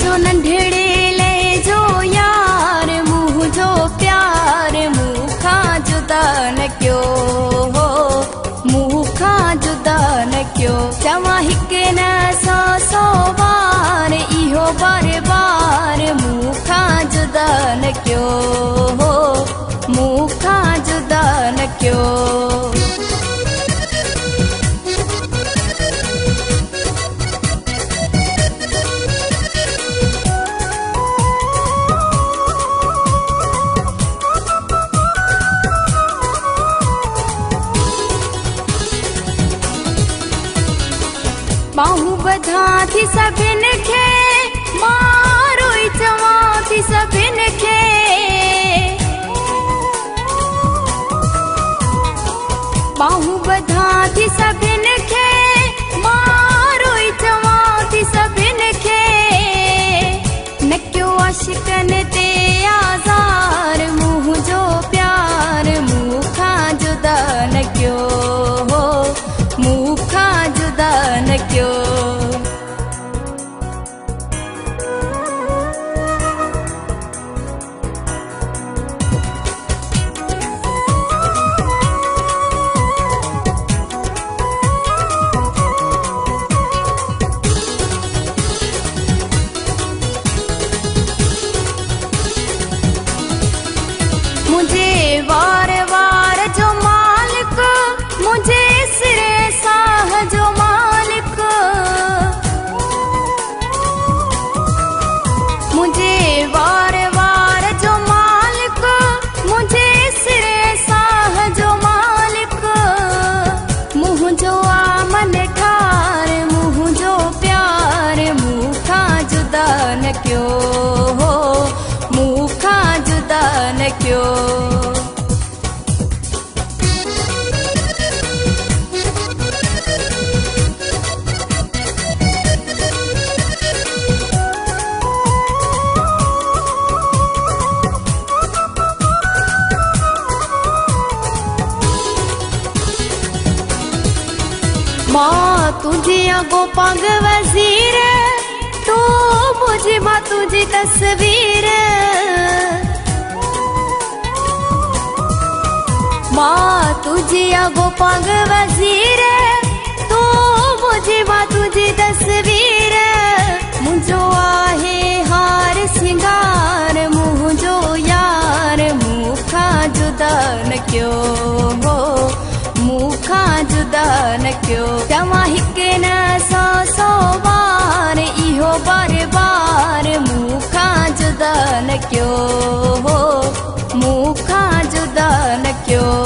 जो नंढड़े ले जो यार मुँह जो प्यार मुँह खा जुदा न क्यों हो मुँह खा जुदा न क्यों चवा हिके न सौ बार इहो बार बार मुँह खा जुदा न क्यों हो मुँह खा जुदा न क्यों। बाहू बधा थी सभिन खे मारो ई चवा थी सभिन खे बाहू बधा थी सभिन खे मारो ई चवा थी सभिन खे न क्यों आशिकन ते आज़ार मुँह जो प्यार मुँह खा जुदा न क्यों हो मुँह खा जुदा न क्यों। मुझे वार वार जो मालिक मुझे सिरे साह जो मालिक मुझे वार वार जो मालिक मुझे सिरे साह जो मालिक मुँह जो आमन ठार मुँह जो प्यार मुँह खा जुदा न क्यों हो मुँह खा जुदा न क्यों। माँ तुझे आगो पग वजीर तू मुझे माँ तुझी तस्वीर माँ तुझे आगो पग वजीर तू मुझे माँ तुझी तस्वीर मुझो आहे हार सिंगार मुँह जो यार मुँह खा जुदा न क्यों हो मुँह खा जुदा न क्यों चवा हिके न सौ बार इहो बार बार मुँह खा जुदा न क्यों हो मुँह खा जुदा न क्यों।